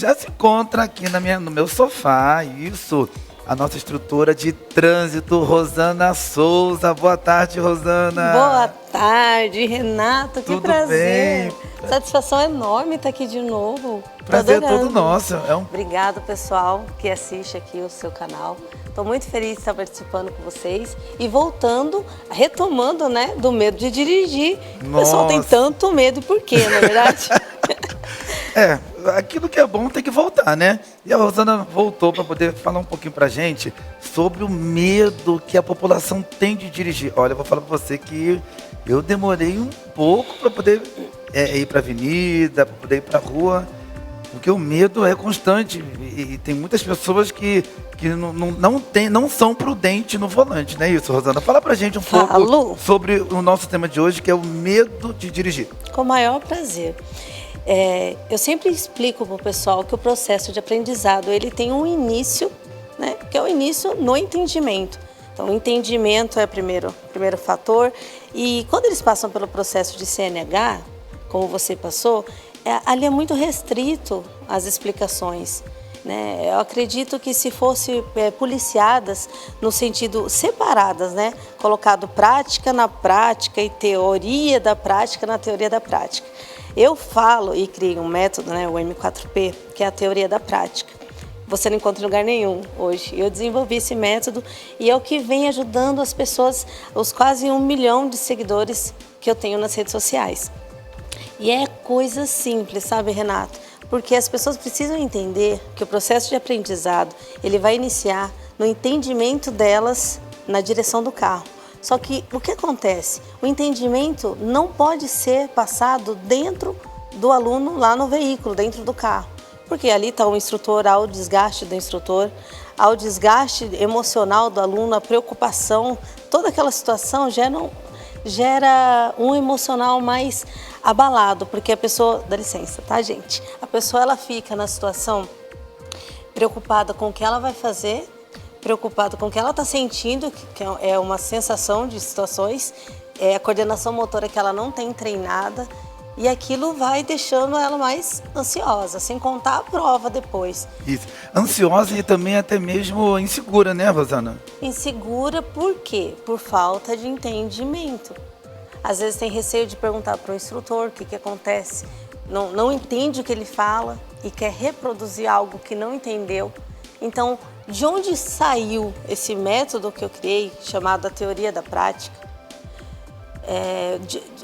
já se encontra aqui no meu sofá, isso, a nossa instrutora de trânsito, Rosana Souza. Boa tarde, Rosana. Boa tarde, Renato, que Tudo prazer. bem? Satisfação enorme estar aqui de novo. Tô Prazer adorando. todo nosso. Obrigado, pessoal, que assiste aqui o seu canal. Estou muito feliz de estar participando com vocês e voltando, retomando, né, do medo de dirigir. O pessoal tem tanto medo, por quê, não é verdade? Aquilo que é bom tem que voltar, né? E a Rosana voltou para poder falar um pouquinho pra gente sobre o medo que a população tem de dirigir. Olha, eu vou falar para você que eu demorei um pouco para poder ir para a avenida, para poder ir para a rua, porque o medo é constante e tem muitas pessoas que não são prudentes no volante, não é isso, Rosana? Fala pra gente um pouco sobre o nosso tema de hoje, que é o medo de dirigir. Com o maior prazer. Eu sempre explico para o pessoal que o processo de aprendizado ele tem um início, né, que é o início no entendimento. Então, o entendimento é o primeiro fator. E quando eles passam pelo processo de CNH, como você passou, ali é muito restrito as explicações, né? Eu acredito que se fosse policiadas no sentido separadas, né? Colocado prática na prática e teoria da prática na teoria da prática. Eu falo e criei um método, né, o M4P, que é a teoria da prática. Você não encontra em lugar nenhum hoje. Eu desenvolvi esse método e é o que vem ajudando as pessoas, os quase 1 milhão de seguidores que eu tenho nas redes sociais. E é coisa simples, sabe, Renato? Porque as pessoas precisam entender que o processo de aprendizado, ele vai iniciar no entendimento delas na direção do carro. Só que o que acontece? O entendimento não pode ser passado dentro do aluno lá no veículo, dentro do carro. Porque ali está o instrutor, há o desgaste do instrutor, há o desgaste emocional do aluno, a preocupação, toda aquela situação gera um emocional mais abalado, porque a pessoa, dá licença, tá, gente? A pessoa ela fica na situação preocupada com o que ela vai fazer, preocupada com o que ela está sentindo, que é uma sensação de situações, a coordenação motora que ela não tem treinada, e aquilo vai deixando ela mais ansiosa, sem contar a prova depois. Isso. Ansiosa e também até mesmo insegura, né, Rosana? Insegura por quê? Por falta de entendimento. Às vezes tem receio de perguntar para o instrutor o que acontece, não entende o que ele fala e quer reproduzir algo que não entendeu. Então, de onde saiu esse método que eu criei, chamado a teoria da prática?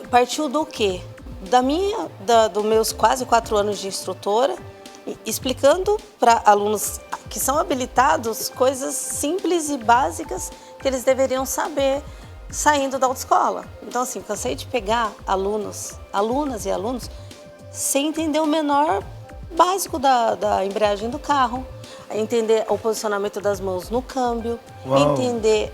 Partiu do quê? Dos meus quase 4 anos de instrutora, explicando para alunos que são habilitados coisas simples e básicas que eles deveriam saber saindo da autoescola. Então, assim, cansei de pegar alunas e alunos sem entender o menor básico da embreagem do carro, entender o posicionamento das mãos no câmbio, entender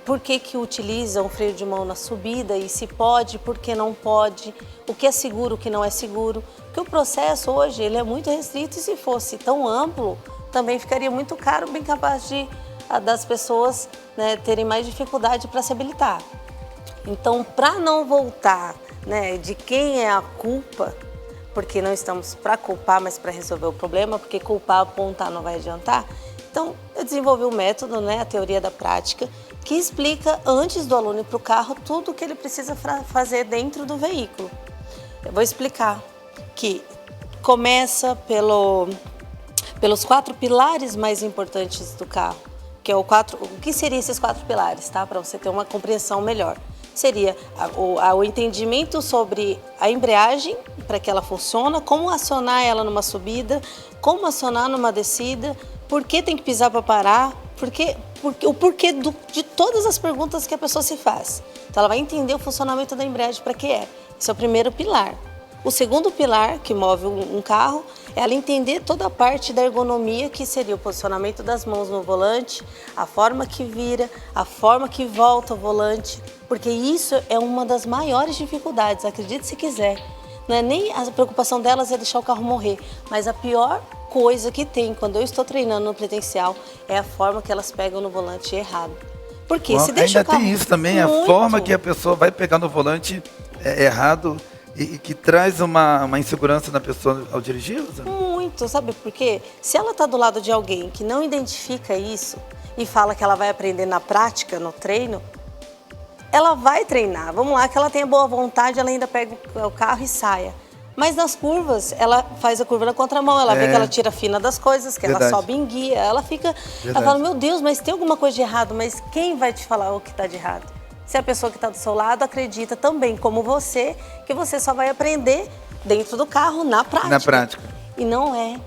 por que utilizam o freio de mão na subida e se pode, por que não pode, o que é seguro, o que não é seguro. Porque o processo hoje ele é muito restrito e se fosse tão amplo, também ficaria muito caro, bem capaz das pessoas, né, terem mais dificuldade para se habilitar. Então, para não voltar, né, de quem é a culpa, porque não estamos para culpar, mas para resolver o problema, porque culpar, apontar não vai adiantar. Então, eu desenvolvi um método, né, a teoria da prática, que explica antes do aluno ir para o carro tudo o que ele precisa fazer dentro do veículo. Eu vou explicar que começa pelos 4 pilares mais importantes do carro, que é o que seriam esses 4 pilares, tá? Para você ter uma compreensão melhor. Seria o entendimento sobre a embreagem, para que ela funcione, como acionar ela numa subida, como acionar numa descida, por que tem que pisar para parar, o porquê de todas as perguntas que a pessoa se faz. Então ela vai entender o funcionamento da embreagem, para que é. Esse é o primeiro pilar. O segundo pilar, que move um carro, é ela entender toda a parte da ergonomia, que seria o posicionamento das mãos no volante, a forma que vira, a forma que volta o volante, porque isso é uma das maiores dificuldades, acredite se quiser. Não é nem a preocupação delas é deixar o carro morrer, mas a pior coisa que tem quando eu estou treinando no presencial é a forma que elas pegam no volante errado. Porque se deixa ainda o carro tem isso também, a forma que a pessoa vai pegar no volante errado. e que traz uma insegurança na pessoa ao dirigir, Rosana? Muito, sabe por quê? Se ela está do lado de alguém que não identifica isso e fala que ela vai aprender na prática, no treino, ela vai treinar. Vamos lá, que ela tenha boa vontade, ela ainda pega o carro e saia. Mas nas curvas, ela faz a curva na contramão, ela vê que ela tira a fina das coisas, que Verdade. ela sobe em guia, ela fica... Ela fala, meu Deus, mas tem alguma coisa de errado, mas quem vai te falar o que está de errado? Se a pessoa que está do seu lado acredita também, como você, que você só vai aprender dentro do carro, na prática. Na prática. E não é.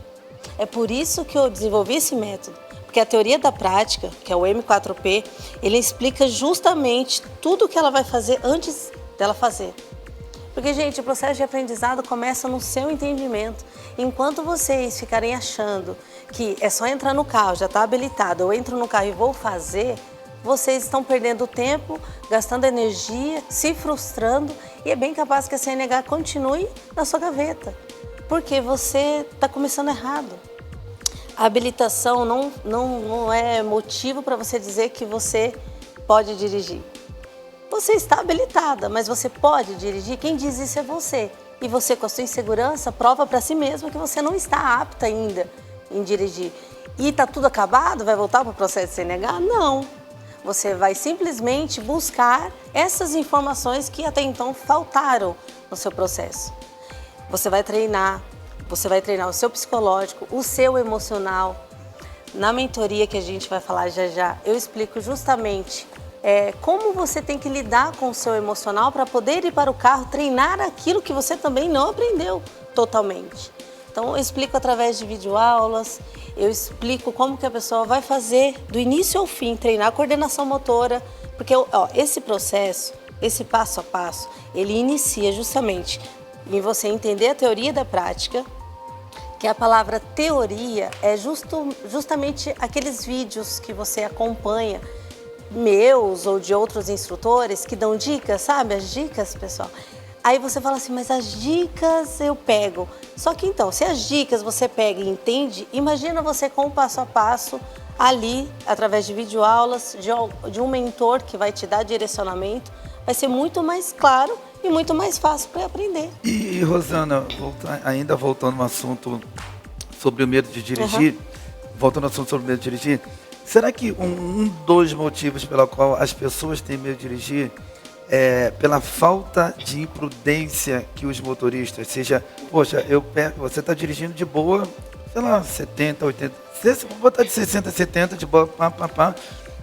É por isso que eu desenvolvi esse método. Porque a teoria da prática, que é o M4P, ele explica justamente tudo o que ela vai fazer antes dela fazer. Porque, gente, o processo de aprendizado começa no seu entendimento. Enquanto vocês ficarem achando que é só entrar no carro, já está habilitado, eu entro no carro e vou fazer, vocês estão perdendo tempo, gastando energia, se frustrando, e é bem capaz que a CNH continue na sua gaveta. Porque você está começando errado. A habilitação não é motivo para você dizer que você pode dirigir. Você está habilitada, mas você pode dirigir, quem diz isso é você. E você, com a sua insegurança, prova para si mesma que você não está apta ainda em dirigir. E está tudo acabado? Vai voltar para o processo de CNH? Não. Você vai simplesmente buscar essas informações que até então faltaram no seu processo. Você vai treinar o seu psicológico, o seu emocional. Na mentoria que a gente vai falar já já, eu explico justamente como você tem que lidar com o seu emocional para poder ir para o carro, treinar aquilo que você também não aprendeu totalmente. Então, eu explico através de videoaulas, eu explico como que a pessoa vai fazer do início ao fim, treinar a coordenação motora, porque esse processo, esse passo a passo, ele inicia justamente em você entender a teoria da prática, que a palavra teoria é justamente aqueles vídeos que você acompanha, meus ou de outros instrutores, que dão dicas, sabe? As dicas, pessoal. Aí você fala assim, mas as dicas eu pego. Só que então, se as dicas você pega e entende, imagina você com o passo a passo ali, através de videoaulas, de um mentor que vai te dar direcionamento, vai ser muito mais claro e muito mais fácil para aprender. E Rosana, ainda voltando ao assunto sobre o medo de dirigir, será que um dos motivos pela qual as pessoas têm medo de dirigir é pela falta de imprudência que os motoristas, seja, poxa, você está dirigindo de boa, sei lá, 70, 80, se vou botar de 60, 70, de boa,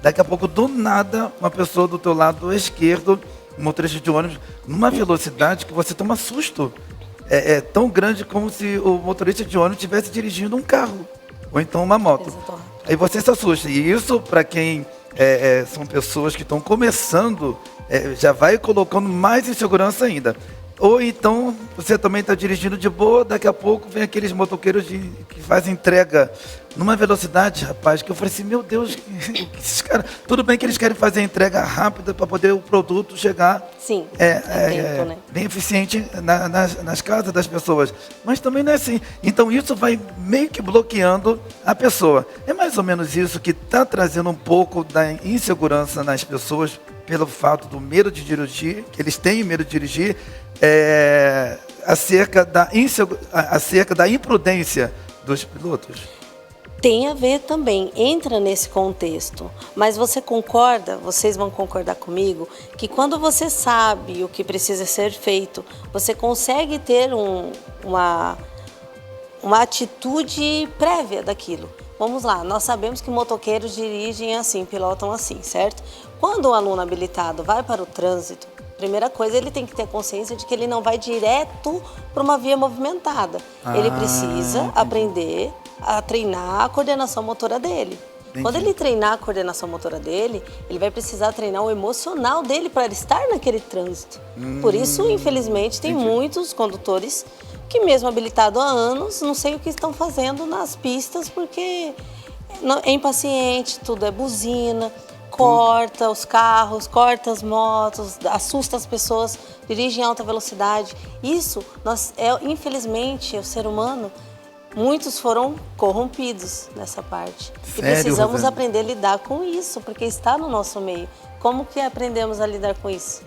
daqui a pouco, do nada, uma pessoa do teu lado esquerdo, um motorista de ônibus, numa velocidade que você toma susto. É tão grande como se o motorista de ônibus estivesse dirigindo um carro, ou então uma moto. Exatamente. Aí você se assusta. E isso, para quem são pessoas que estão começando, já vai colocando mais insegurança ainda. Ou então, você também está dirigindo de boa, daqui a pouco vem aqueles motoqueiros que fazem entrega numa velocidade, rapaz, que eu falei assim, meu Deus, esses caras... Tudo bem que eles querem fazer a entrega rápida para poder o produto chegar Sim, tempo, né? bem eficiente nas casas das pessoas. Mas também não é assim. Então isso vai meio que bloqueando a pessoa. É mais ou menos isso que está trazendo um pouco da insegurança nas pessoas pelo fato do medo de dirigir, que eles têm medo de dirigir, acerca da imprudência dos pilotos. Tem a ver também, entra nesse contexto. Mas vocês vão concordar comigo, que quando você sabe o que precisa ser feito, você consegue ter uma atitude prévia daquilo. Vamos lá, nós sabemos que motoqueiros dirigem assim, pilotam assim, certo? Quando o aluno habilitado vai para o trânsito, primeira coisa, ele tem que ter consciência de que ele não vai direto para uma via movimentada. Ele precisa aprender a treinar a coordenação motora dele. Entendi. Quando ele treinar a coordenação motora dele, ele vai precisar treinar o emocional dele para estar naquele trânsito. Por isso, infelizmente, tem muitos condutores que mesmo habilitado há anos, não sei o que estão fazendo nas pistas, porque é impaciente, tudo é buzina, corta os carros, corta as motos, assusta as pessoas, dirige em alta velocidade. Isso, infelizmente, o ser humano, muitos foram corrompidos nessa parte. Sério, e precisamos Rosana? aprender a lidar com isso, porque está no nosso meio. Como que aprendemos a lidar com isso?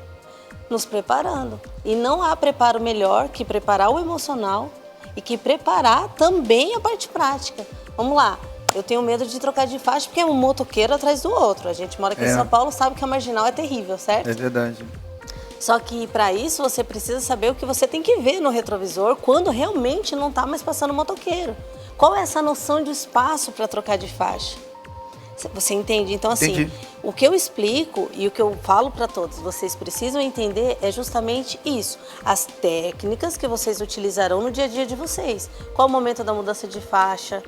nos preparando. E não há preparo melhor que preparar o emocional e que preparar também a parte prática. Vamos lá, eu tenho medo de trocar de faixa porque é um motoqueiro atrás do outro. A gente mora aqui em São Paulo, sabe que a marginal é terrível, certo? É verdade. Só que para isso você precisa saber o que você tem que ver no retrovisor quando realmente não está mais passando motoqueiro. Qual é essa noção de espaço para trocar de faixa? Você entende? Então, assim, Entendi. O que eu explico e o que eu falo para todos, vocês precisam entender é justamente isso. As técnicas que vocês utilizarão no dia a dia de vocês. Qual o momento da mudança de faixa?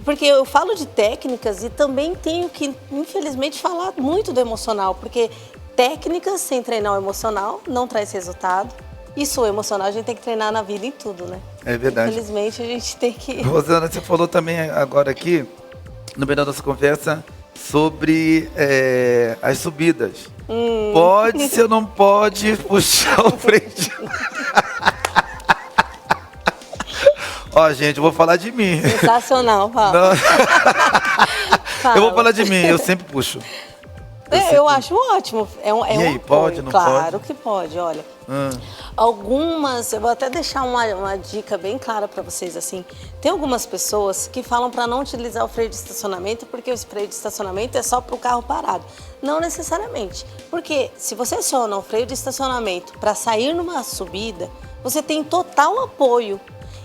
Porque eu falo de técnicas e também tenho que, infelizmente, falar muito do emocional. Porque técnicas sem treinar o emocional não traz resultado. Isso, o emocional, a gente tem que treinar na vida em tudo, né? É verdade. Infelizmente, a gente tem que... Rosana, você falou também agora aqui, no meio da nossa conversa, sobre as subidas. Pode ou não pode puxar o freio de... Ó, gente, eu vou falar de mim. Sensacional, Paulo. Não. Fala. Eu vou falar de mim, eu sempre puxo. Eu acho ótimo. É um aí, apoio. pode, não claro pode? que pode, olha. Hum. Algumas, eu vou até deixar uma dica bem clara para vocês, assim. Tem algumas pessoas que falam para não utilizar o freio de estacionamento porque o freio de estacionamento é só para o carro parado. Não necessariamente. Porque se você aciona o freio de estacionamento para sair numa subida, você tem total apoio.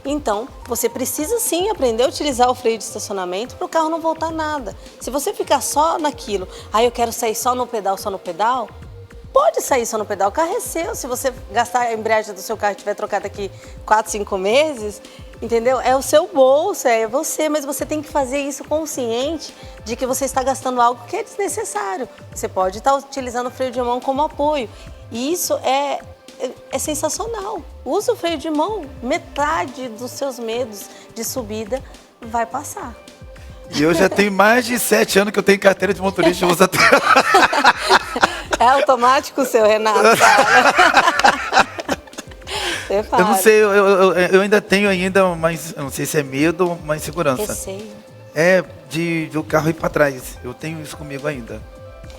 Então, você precisa sim aprender a utilizar o freio de estacionamento para o carro não voltar nada. Se você ficar só naquilo, eu quero sair só no pedal, pode sair só no pedal, o carro é seu. Se você gastar a embreagem do seu carro e tiver trocado daqui 4, 5 meses, entendeu? É o seu bolso, é você, mas você tem que fazer isso consciente de que você está gastando algo que é desnecessário. Você pode estar utilizando o freio de mão como apoio. E isso é sensacional. Usa o freio de mão, metade dos seus medos de subida vai passar. E eu já tenho mais de 7 anos que eu tenho carteira de motorista, eu uso até... É automático o seu, Renato? Você fala. Eu não sei, eu ainda tenho mas não sei se é medo ou uma insegurança. Receio. É de o carro ir para trás. Eu tenho isso comigo ainda.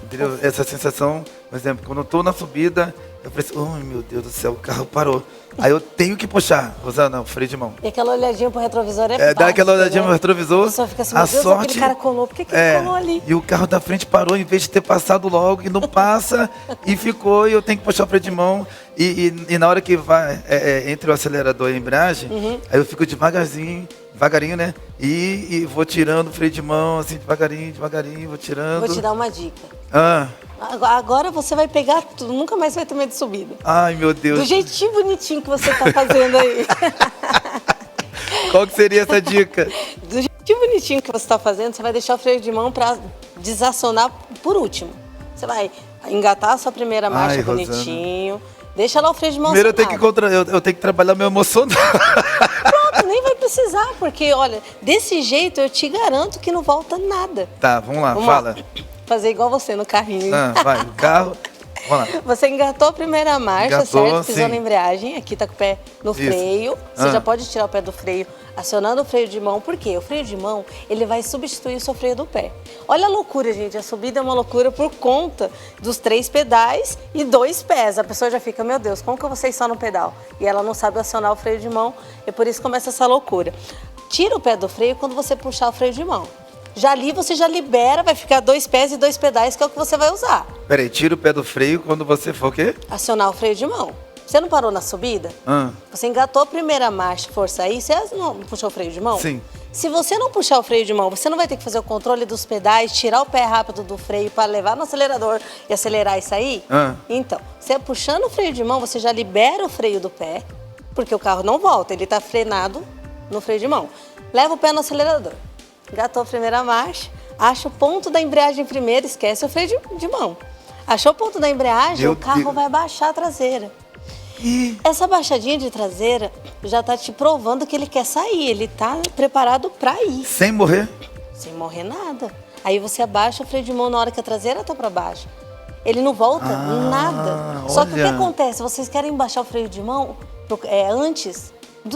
Entendeu? Essa sensação, por exemplo, quando eu tô na subida, eu penso, meu Deus do céu, o carro parou. Aí eu tenho que puxar, Rosana, o freio de mão. E aquela olhadinha pro retrovisor é dá aquela olhadinha né? no retrovisor. A pessoa fica assim, meu Deus, sorte, aquele cara colou, por que ele colou ali? E o carro da frente parou, em vez de ter passado logo, e não passa, e ficou, e eu tenho que puxar o freio de mão. E na hora que vai, entre o acelerador e a embreagem, aí eu fico devagarinho, né? E vou tirando o freio de mão, assim, devagarinho, vou tirando. Vou te dar uma dica. Ah. Agora você vai pegar tudo, nunca mais vai ter medo de subida. Ai, meu Deus. Do jeitinho bonitinho que você tá fazendo aí. Qual que seria essa dica? Do jeitinho bonitinho que você tá fazendo, você vai deixar o freio de mão para desacionar por último. Você vai engatar a sua primeira marcha bonitinho. Deixa lá o freio de mão. Primeiro eu tenho que trabalhar meu emocional. Pronto, nem vai precisar, porque olha, desse jeito eu te garanto que não volta nada. Tá, vamos lá, fala. Fazer igual você no carrinho. Vai, o carro. Vamos lá. Você engatou a primeira marcha, certo? Pisou sim. na embreagem, aqui tá com o pé no freio. Você já pode tirar o pé do freio acionando o freio de mão. Por quê? O freio de mão, ele vai substituir o seu freio do pé. Olha a loucura, gente. A subida é uma loucura por conta dos 3 pedais e 2 pés. A pessoa já fica, meu Deus, como que eu vou sair só no pedal? E ela não sabe acionar o freio de mão, e por isso começa essa loucura. Tira o pé do freio quando você puxar o freio de mão. Já ali você já libera, vai ficar 2 pés e 2 pedais, que é o que você vai usar. Peraí, tira o pé do freio quando você for o quê? Acionar o freio de mão. Você não parou na subida? Você engatou a primeira marcha, força aí, você não puxou o freio de mão? Sim. Se você não puxar o freio de mão, você não vai ter que fazer o controle dos pedais, tirar o pé rápido do freio para levar no acelerador e acelerar e sair? Então, você puxando o freio de mão, você já libera o freio do pé, porque o carro não volta, ele está frenado no freio de mão. Leva o pé no acelerador. Engatou a primeira marcha, acha o ponto da embreagem primeiro, esquece o freio de mão. Achou o ponto da embreagem, o carro vai baixar a traseira. Essa baixadinha de traseira já está te provando que ele quer sair, ele está preparado para ir. Sem morrer? Sem morrer nada. Aí você abaixa o freio de mão na hora que a traseira está para baixo. Ele não volta nada. Só que o que acontece? Vocês querem baixar o freio de mão antes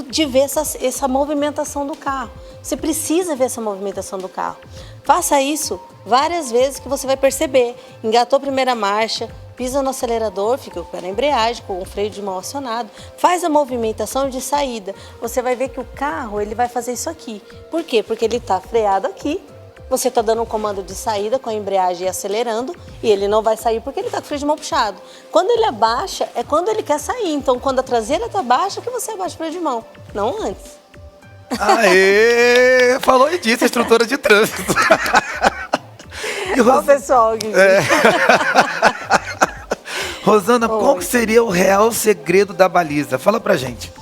de ver essa movimentação do carro. Você precisa ver essa movimentação do carro. Faça isso várias vezes que você vai perceber. Engatou a primeira marcha, pisa no acelerador, fica com o pé na embreagem, com o freio de mão acionado, faz a movimentação de saída. Você vai ver que o carro ele vai fazer isso aqui. Por quê? Porque ele está freado aqui, você está dando um comando de saída com a embreagem acelerando e ele não vai sair porque ele está com o freio de mão puxado. Quando ele abaixa, é quando ele quer sair. Então, quando a traseira está baixa, que você abaixa o freio de mão, não antes. Aê! Falou e disse, instrutora de trânsito. Olha o pessoal aqui. Rosana, Oi. qual que seria o real segredo da baliza? Fala pra gente.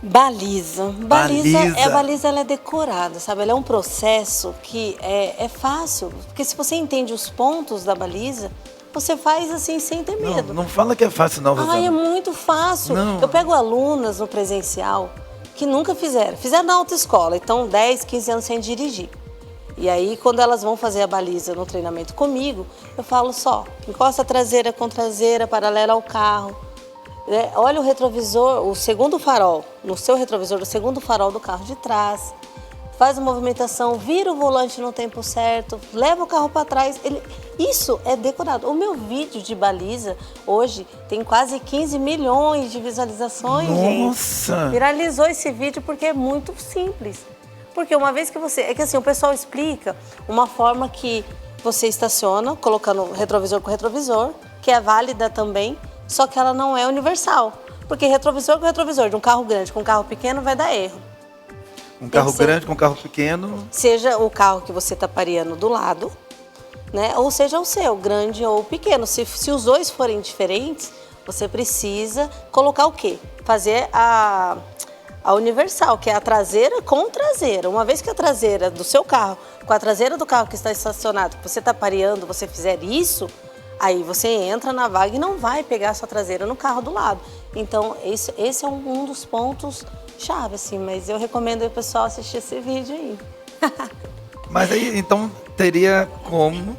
Baliza. Baliza. A baliza ela é decorada, sabe? Ela é um processo que é fácil, porque se você entende os pontos da baliza, você faz assim sem ter medo. Não fala que é fácil não, Rosana. Ai, é muito fácil. Não. Eu pego alunas no presencial que nunca fizeram. Fizeram na autoescola, então 10, 15 anos sem dirigir. E aí, quando elas vão fazer a baliza no treinamento comigo, eu falo só, encosta a traseira com traseira, paralela ao carro. Olha o retrovisor, o segundo farol, no seu retrovisor, o segundo farol do carro de trás. Faz a movimentação, vira o volante no tempo certo, leva o carro para trás. Isso é decorado. O meu vídeo de baliza hoje tem quase 15 milhões de visualizações, Nossa! gente. Viralizou esse vídeo porque é muito simples. Porque uma vez que você... É que assim, o pessoal explica uma forma que você estaciona, colocando retrovisor com retrovisor, que é válida também, só que ela não é universal. Porque retrovisor com retrovisor de um carro grande com um carro pequeno vai dar erro. Um carro grande com um carro pequeno. Seja o carro que você está pareando do lado, né? Ou seja o seu, grande ou pequeno. Se os dois forem diferentes, você precisa colocar o quê? Fazer a universal, que é a traseira com traseira. Uma vez que a traseira do seu carro, com a traseira do carro que está estacionado, que você está pareando, você fizer isso, aí você entra na vaga e não vai pegar a sua traseira no carro do lado. Então, esse é um dos pontos chave, assim, mas eu recomendo o pessoal assistir esse vídeo aí. Mas aí, então, teria como,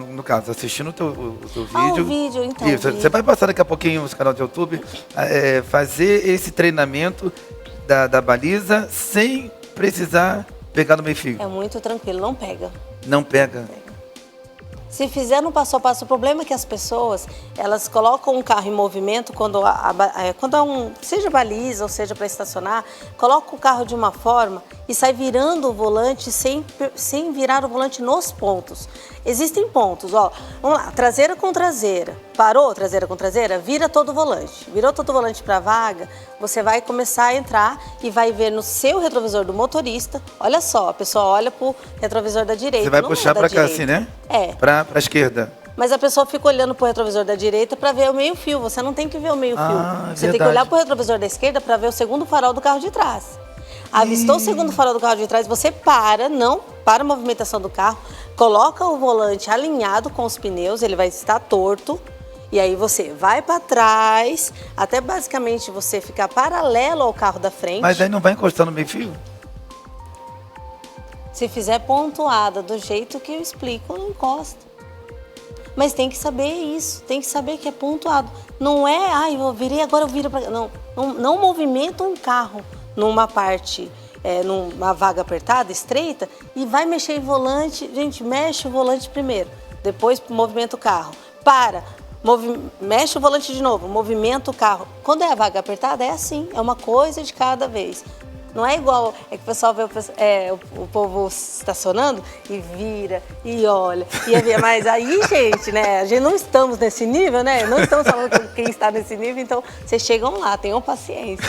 no caso, assistindo o teu vídeo... o vídeo, então. Isso, você vai passar daqui a pouquinho no canal do YouTube, fazer esse treinamento da baliza sem precisar pegar no meio-fio. É muito tranquilo, não pega. Não pega. Se fizer no passo a passo, o problema é que as pessoas, elas colocam um carro em movimento quando seja baliza ou seja para estacionar, coloca o carro de uma forma e sai virando o volante sem virar o volante nos pontos. Existem pontos, ó, vamos lá, traseira com traseira, parou traseira com traseira, vira todo o volante. Virou todo o volante para a vaga, você vai começar a entrar e vai ver no seu retrovisor do motorista, olha só, a pessoa olha pro retrovisor da direita. Você vai puxar para cá assim, né? É. Para a esquerda. Mas a pessoa fica olhando pro retrovisor da direita para ver o meio-fio. Você não tem que ver o meio-fio. Você verdade. tem que olhar pro retrovisor da esquerda para ver o segundo farol do carro de trás. Avistou o segundo farol do carro de trás, você para a movimentação do carro, coloca o volante alinhado com os pneus, ele vai estar torto. E aí você vai para trás, até basicamente você ficar paralelo ao carro da frente. Mas aí não vai encostar no meio-fio? Se fizer pontuada do jeito que eu explico, não encosta. Mas tem que saber isso, tem que saber que é pontuado. Não é, eu virei, agora eu viro para... Não movimenta um carro numa parte, numa vaga apertada, estreita, e vai mexer em volante. Gente, mexe o volante primeiro, depois movimenta o carro. Mexe o volante de novo, movimenta o carro. Quando é a vaga apertada, é assim, é uma coisa de cada vez. Não é igual, é que o pessoal vê o povo estacionando e vira, e olha, mas aí, gente, né, a gente não estamos nesse nível, né, não estamos falando com quem está nesse nível, então vocês chegam lá, tenham paciência.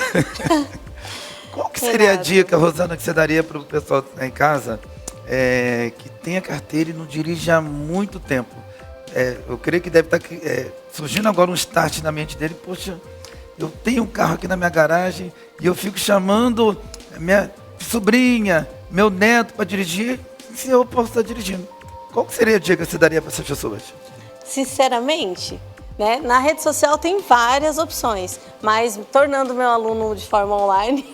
Qual que seria a dica, Rosana, que você daria para o pessoal em casa que tem a carteira e não dirige há muito tempo? Eu creio que deve estar surgindo agora um start na mente dele, poxa, eu tenho um carro aqui na minha garagem e eu fico chamando minha sobrinha, meu neto para dirigir, se eu posso estar dirigindo. Qual que seria a dica que você daria para essas pessoas? Sinceramente, né, na rede social tem várias opções, mas tornando meu aluno de forma online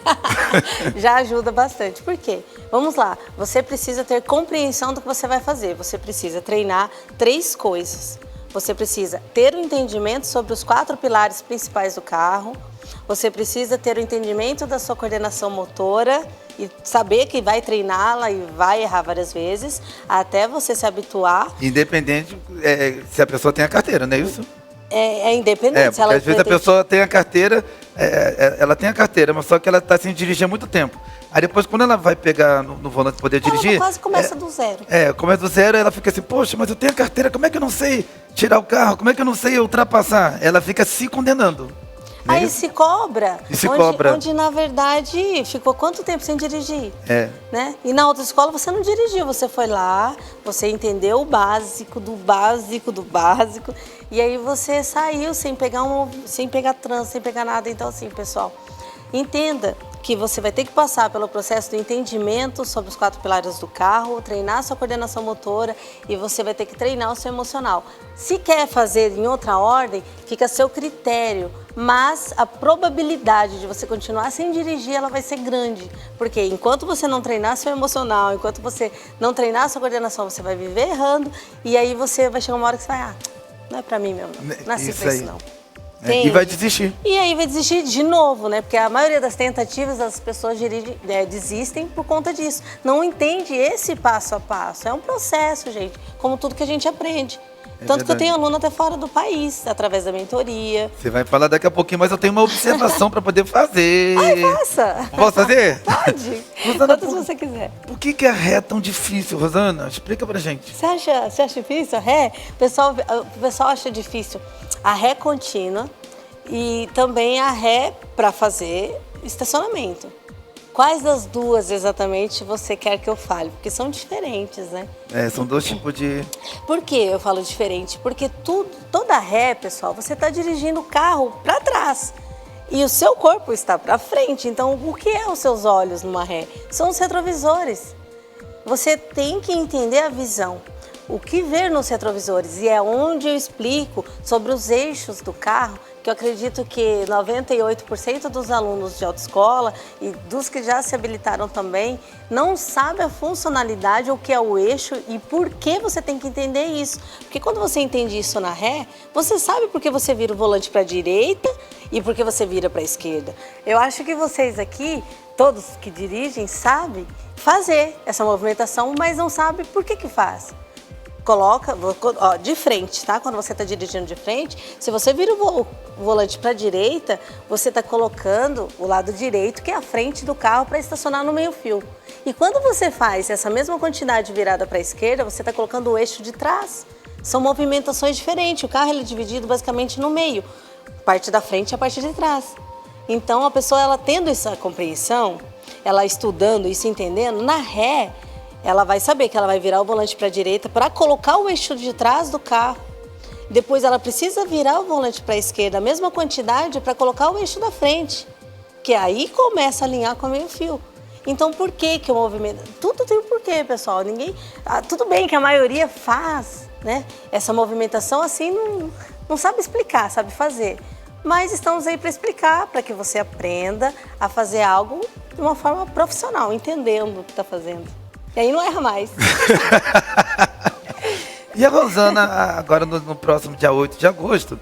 já ajuda bastante. Por quê? Vamos lá, você precisa ter compreensão do que você vai fazer, você precisa treinar 3 coisas. Você precisa ter o entendimento sobre os 4 pilares principais do carro, você precisa ter o entendimento da sua coordenação motora e saber que vai treiná-la e vai errar várias vezes, até você se habituar. Independente se a pessoa tem a carteira, não é isso? É independente. Porque às vezes a pessoa tem a carteira, ela tem a carteira, mas só que ela está sem dirigir há muito tempo. Aí depois, quando ela vai pegar no volante poder dirigir... Ela quase começa do zero. Começa do zero, ela fica assim, poxa, mas eu tenho a carteira, como é que eu não sei tirar o carro? Como é que eu não sei ultrapassar? Ela fica se condenando. Aí se cobra. Cobra. Onde, na verdade, ficou quanto tempo sem dirigir? Né? E na outra escola você não dirigiu, você foi lá, você entendeu o básico, do básico, do básico, e aí você saiu sem pegar trânsito, sem pegar nada. Então, assim, pessoal, entenda que você vai ter que passar pelo processo do entendimento sobre os 4 pilares do carro, treinar a sua coordenação motora e você vai ter que treinar o seu emocional. Se quer fazer em outra ordem, fica a seu critério, mas a probabilidade de você continuar sem dirigir, ela vai ser grande. Porque enquanto você não treinar seu emocional, enquanto você não treinar a sua coordenação, você vai viver errando e aí você vai chegar uma hora que você vai, não é pra mim mesmo, não. Nasci pra isso não. E vai desistir. E aí vai desistir de novo, né? Porque a maioria das tentativas as pessoas desistem por conta disso. Não entende esse passo a passo. É um processo, gente, como tudo que a gente aprende. Tanto que eu tenho aluno até fora do país, através da mentoria. Você vai falar daqui a pouquinho, mas eu tenho uma observação para poder fazer. Faça! Posso fazer? Pode! Rosana, quantos você quiser. Por que a ré é tão difícil, Rosana? Explica pra gente. Você acha difícil a ré? O pessoal acha difícil a ré contínua e também a ré para fazer estacionamento. Quais das duas exatamente você quer que eu fale? Porque são diferentes, né? São 2 tipos de... Por que eu falo diferente? Porque toda ré, pessoal, você está dirigindo o carro para trás. E o seu corpo está para frente. Então, o que é os seus olhos numa ré? São os retrovisores. Você tem que entender a visão. O que ver nos retrovisores? E é onde eu explico sobre os eixos do carro, que eu acredito que 98% dos alunos de autoescola e dos que já se habilitaram também não sabem a funcionalidade, o que é o eixo e por que você tem que entender isso. Porque quando você entende isso na ré, você sabe por que você vira o volante para a direita e por que você vira para a esquerda. Eu acho que vocês aqui, todos que dirigem, sabem fazer essa movimentação, mas não sabem por que faz. Coloca de frente, tá? Quando você está dirigindo de frente, se você vira o volante para a direita, você está colocando o lado direito, que é a frente do carro, para estacionar no meio-fio. E quando você faz essa mesma quantidade virada para a esquerda, você está colocando o eixo de trás. São movimentações diferentes. O carro ele é dividido basicamente no meio, a parte da frente e a parte de trás. Então, a pessoa ela tendo essa compreensão, ela estudando e se entendendo, na ré, ela vai saber que ela vai virar o volante para a direita para colocar o eixo de trás do carro. Depois ela precisa virar o volante para a esquerda, a mesma quantidade para colocar o eixo da frente. Que aí começa a alinhar com o meio-fio. Então por que o movimento... Tudo tem um porquê, pessoal. Tudo bem que a maioria faz, né? Essa movimentação assim não sabe explicar, sabe fazer. Mas estamos aí para explicar, para que você aprenda a fazer algo de uma forma profissional, entendendo o que está fazendo. E aí não erra mais. E a Rosana, agora no próximo dia 8 de agosto,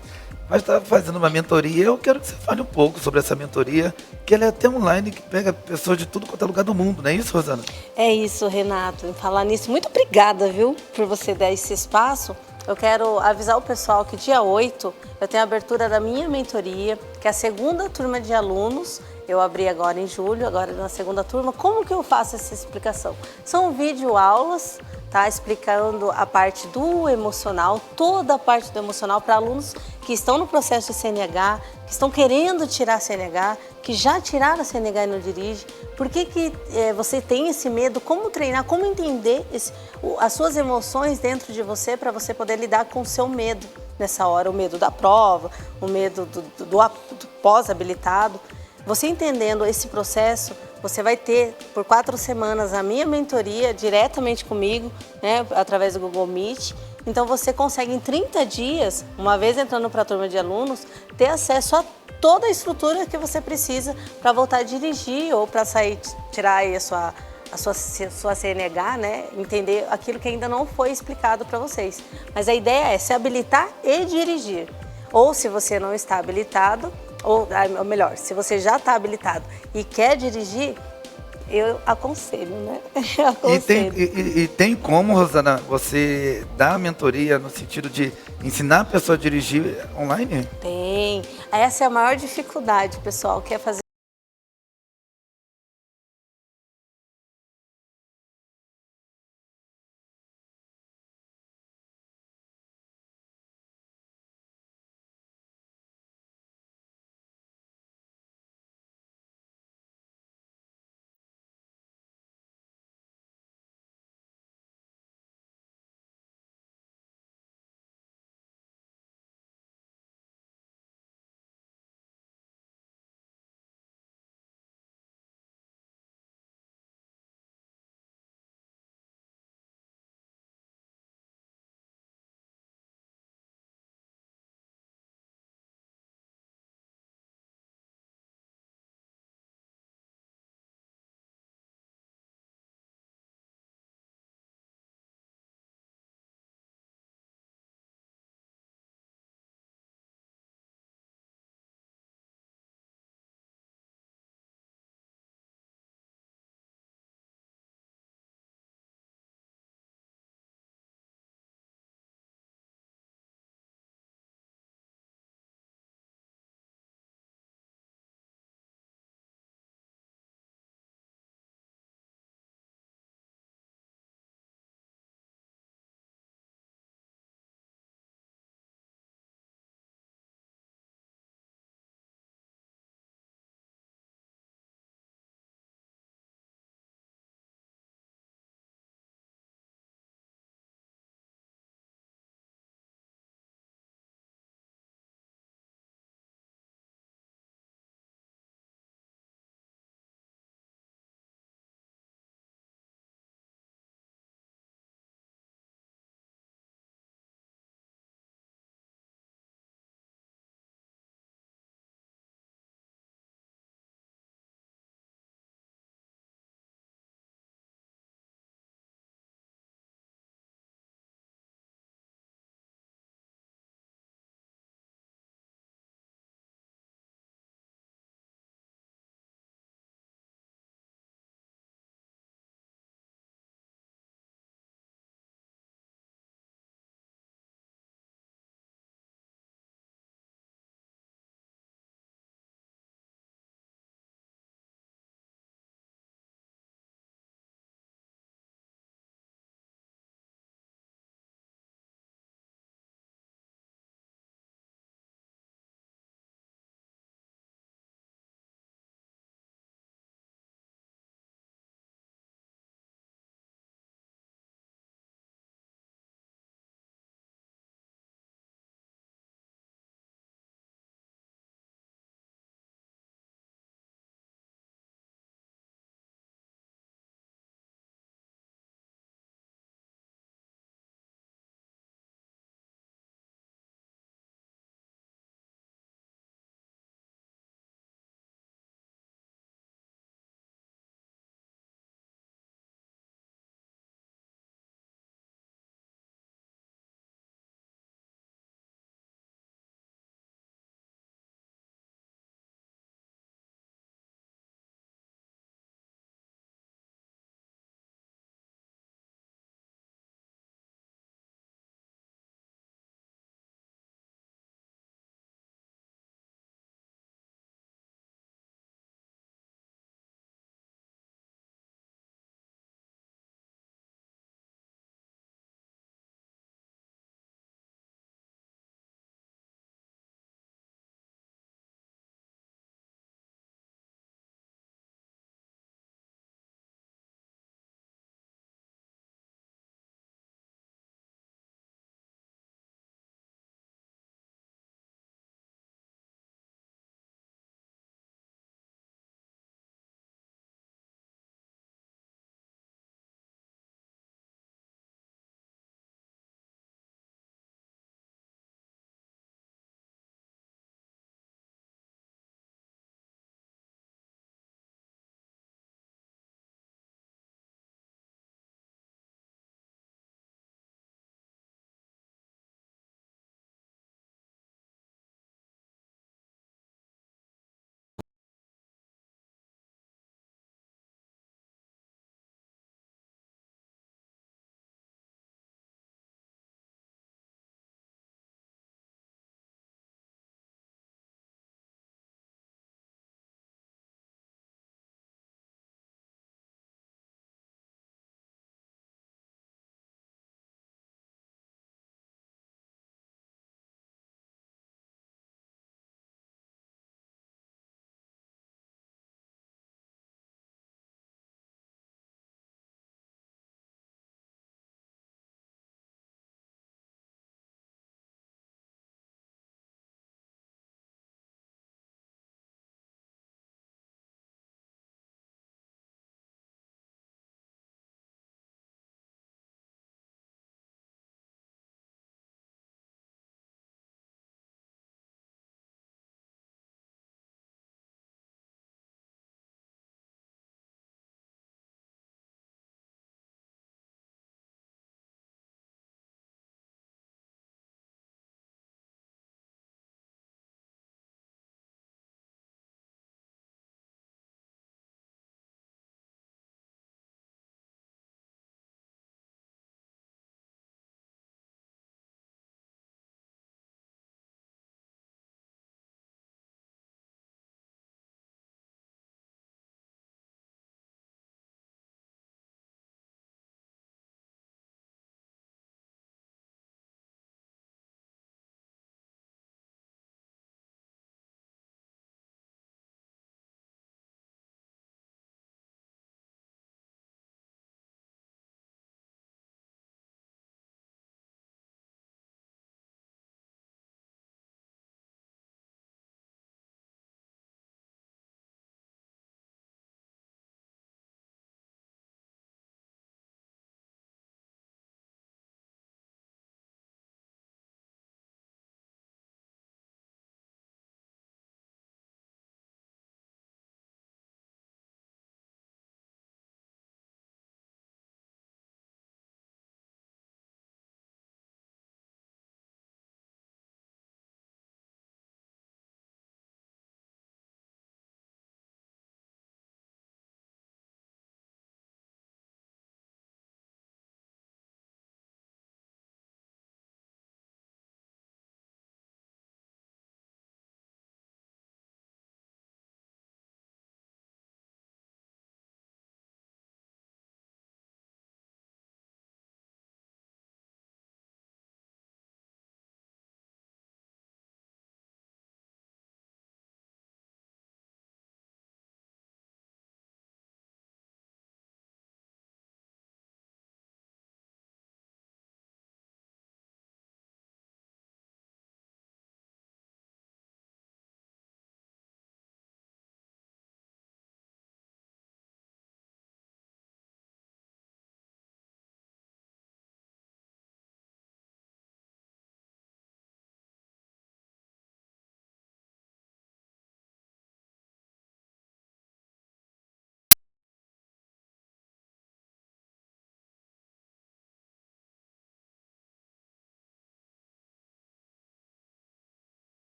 vai estar fazendo uma mentoria. Eu quero que você fale um pouco sobre essa mentoria, que ela é até online, que pega pessoas de tudo quanto é lugar do mundo, não é isso, Rosana? É isso, Renato. Em falar nisso, muito obrigada, viu, por você dar esse espaço. Eu quero avisar o pessoal que dia 8 eu tenho a abertura da minha mentoria, que é a 2ª turma de alunos. Eu abri agora em julho, agora na 2ª turma. Como que eu faço essa explicação? São videoaulas, tá? Explicando a parte do emocional, toda a parte do emocional para alunos que estão no processo de CNH, que estão querendo tirar a CNH, que já tiraram a CNH e não dirigem. Por que você tem esse medo? Como treinar? Como entender as suas emoções dentro de você para você poder lidar com o seu medo nessa hora? O medo da prova, o medo do pós-habilitado. Você entendendo esse processo, você vai ter por 4 semanas a minha mentoria diretamente comigo, né, através do Google Meet. Então você consegue em 30 dias, uma vez entrando para a turma de alunos, ter acesso a toda a estrutura que você precisa para voltar a dirigir ou para sair, tirar aí a sua CNH, né, entender aquilo que ainda não foi explicado para vocês. Mas a ideia é se habilitar e dirigir. Ou se você não está habilitado, ou melhor, se você já está habilitado e quer dirigir, Eu aconselho, né? Eu E tem, aconselho. e tem como, Rosana, você dar mentoria no sentido de ensinar a pessoa a dirigir online? Tem. Essa é a maior dificuldade, pessoal, que é fazer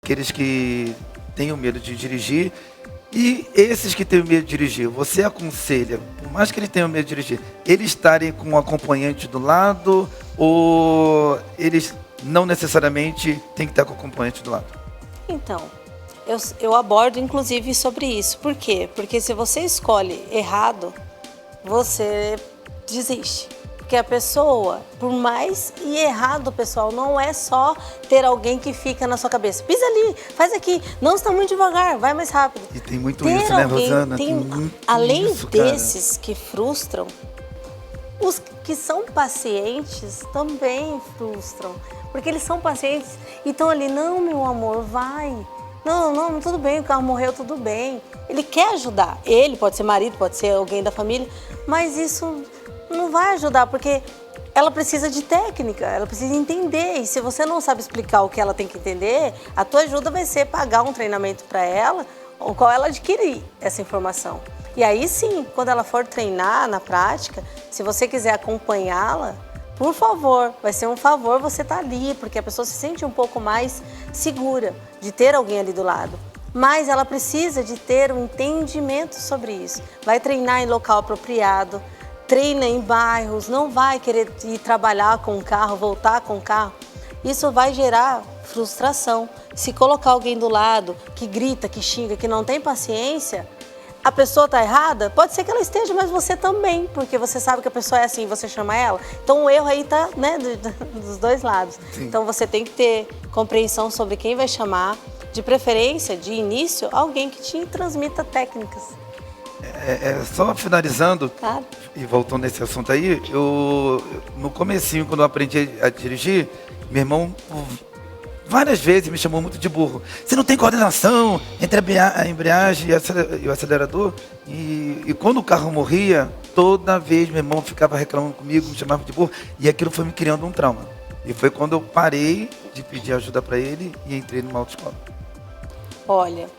aqueles que têm o medo de dirigir. E esses que têm medo de dirigir, você aconselha, por mais que eles tenham medo de dirigir, eles estarem com um acompanhante do lado ou eles não necessariamente têm que estar com o acompanhante do lado? Então, eu abordo inclusive sobre isso. Por quê? Porque se você escolhe errado, você desiste. Porque a pessoa, por mais e errado, pessoal, não é só ter alguém que fica na sua cabeça. Pisa ali, faz aqui, não está muito devagar, vai mais rápido. E tem muito Ter isso, né, alguém, Rosana? Tem muito além isso, cara. desses que frustram, os que são pacientes também frustram. Porque eles são pacientes e estão ali, não, meu amor, vai. Não, tudo bem, o carro morreu, tudo bem. Ele quer ajudar. Ele pode ser marido, pode ser alguém da família, mas isso não vai ajudar, porque ela precisa de técnica, ela precisa entender. E se você não sabe explicar o que ela tem que entender, a tua ajuda vai ser pagar um treinamento para ela, o qual ela adquirir essa informação. E aí sim, quando ela for treinar na prática, se você quiser acompanhá-la, por favor, vai ser um favor você estar ali, porque a pessoa se sente um pouco mais segura de ter alguém ali do lado. Mas ela precisa de ter um entendimento sobre isso. Vai treinar em local apropriado, treina em bairros, não vai querer ir trabalhar com o carro, voltar com o carro. Isso vai gerar frustração. Se colocar alguém do lado que grita, que xinga, que não tem paciência, a pessoa está errada? Pode ser que ela esteja, mas você também, porque você sabe que a pessoa é assim, você chama ela. Então o erro aí está, né, dos dois lados. Sim. Então você tem que ter compreensão sobre quem vai chamar, de preferência, de início, alguém que te transmita técnicas. Só finalizando, Claro. e voltando nesse assunto aí, no comecinho, quando eu aprendi a dirigir, meu irmão várias vezes me chamou muito de burro. Você não tem coordenação entre a embreagem e o acelerador? E quando o carro morria, toda vez meu irmão ficava reclamando comigo, me chamava de burro, e aquilo foi me criando um trauma. E foi quando eu parei de pedir ajuda para ele e entrei numa autoescola. Olha,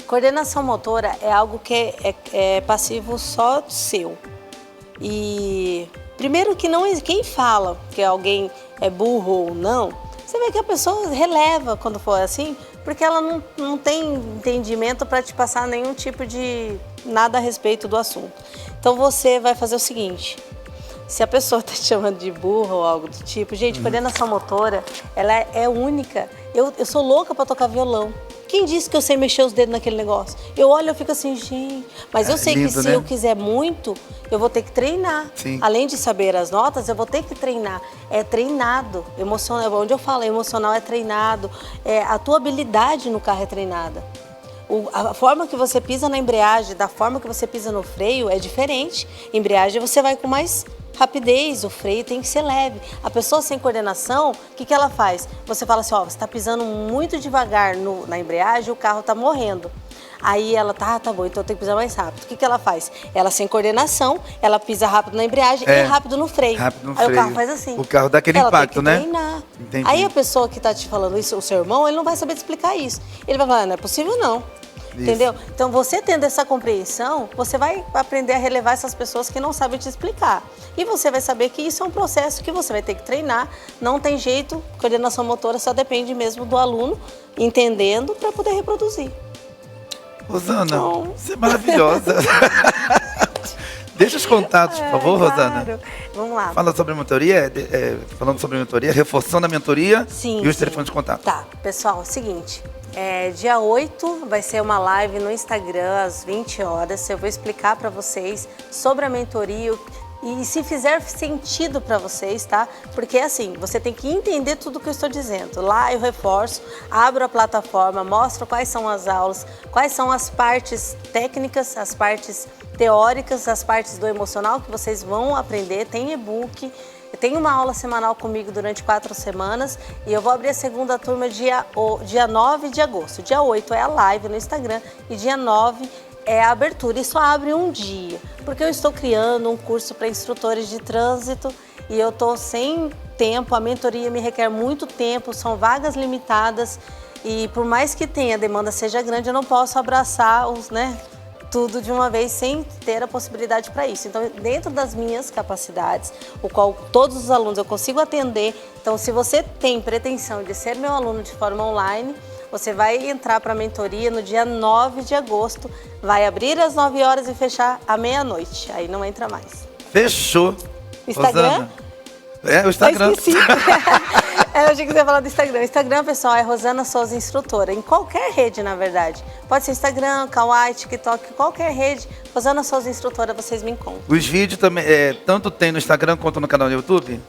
coordenação motora é algo que é passivo só seu. E primeiro que não, quem fala que alguém é burro ou não, você vê que a pessoa releva quando for assim, porque ela não tem entendimento para te passar nenhum tipo de nada a respeito do assunto. Então você vai fazer o seguinte: se a pessoa está te chamando de burro ou algo do tipo, gente, coordenação motora, ela é única. Eu sou louca para tocar violão. Quem disse que eu sei mexer os dedos naquele negócio? Eu olho e fico assim, gente. Mas eu sei lindo, que se né? eu quiser muito, eu vou ter que treinar. Sim. Além de saber as notas, eu vou ter que treinar. É treinado. Emocional, onde eu falo, emocional é treinado. A tua habilidade no carro é treinada. A forma que você pisa na embreagem, da forma que você pisa no freio é diferente. Embreagem você vai com mais rapidez, o freio tem que ser leve. A pessoa sem coordenação, o que ela faz? Você fala assim, ó, você está pisando muito devagar na embreagem, o carro está morrendo. Aí ela tá bom, então eu tenho que pisar mais rápido. O que ela faz? Ela sem coordenação, ela pisa rápido na embreagem e rápido no freio. Rápido no Aí freio. o carro faz assim. O carro dá aquele ela impacto, tem que né? treinar. Entendi. Aí a pessoa que está te falando isso, o seu irmão, ele não vai saber te explicar isso. Ele vai falar, não é possível não. Isso. Entendeu? Então, você tendo essa compreensão, você vai aprender a relevar essas pessoas que não sabem te explicar. E você vai saber que isso é um processo que você vai ter que treinar. Não tem jeito, coordenação motora só depende mesmo do aluno entendendo para poder reproduzir. Rosana, Então... você é maravilhosa. Deixa os contatos, por favor, claro. Rosana. Vamos lá. Fala sobre a mentoria, falando sobre a mentoria, reforçando a mentoria Sim, e os sim. telefones de contato. Tá, pessoal, é o seguinte, dia 8 vai ser uma live no Instagram às 20 horas, eu vou explicar para vocês sobre a mentoria e se fizer sentido para vocês, tá? Porque assim, você tem que entender tudo que eu estou dizendo. Lá eu reforço, abro a plataforma, mostro quais são as aulas, quais são as partes técnicas, as partes teóricas, as partes do emocional que vocês vão aprender, tem e-book. Eu tenho uma aula semanal comigo durante 4 semanas e eu vou abrir a segunda turma dia 9 de agosto. Dia 8 é a live no Instagram e dia 9 é a abertura. E só abre um dia, porque eu estou criando um curso para instrutores de trânsito e eu estou sem tempo, a mentoria me requer muito tempo, são vagas limitadas e por mais que tenha, a demanda seja grande, eu não posso abraçar tudo de uma vez sem ter a possibilidade para isso. Então, dentro das minhas capacidades, o qual todos os alunos eu consigo atender. Então, se você tem pretensão de ser meu aluno de forma online, Você vai entrar para a mentoria no dia 9 de agosto, vai abrir às 9 horas e fechar à meia-noite. Aí não entra mais. Fechou. Instagram? Rosana. O Instagram. Eu esqueci. Eu achei que você ia falar do Instagram. O Instagram, pessoal, é Rosana Souza Instrutora. Em qualquer rede, na verdade. Pode ser Instagram, Kawaii, TikTok, qualquer rede. Rosana Souza Instrutora, vocês me encontram. Os vídeos também, tanto tem no Instagram quanto no canal do YouTube?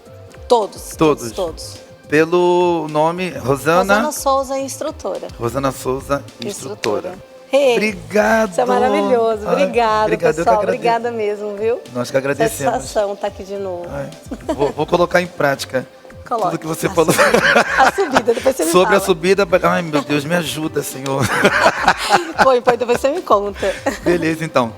Todos. Pelo nome Rosana Souza Instrutora. Rosana Souza Instrutora. Hey, obrigado. isso é maravilhoso. Obrigada, pessoal. Obrigada mesmo, viu? Nós que agradecemos. Satisfação estar aqui de novo. Vou colocar em prática. Coloque. Tudo que você falou. A subida, depois você me Sobre fala. a subida. Ai, meu Deus, me ajuda, Senhor. Põe, depois você me conta. Beleza, então.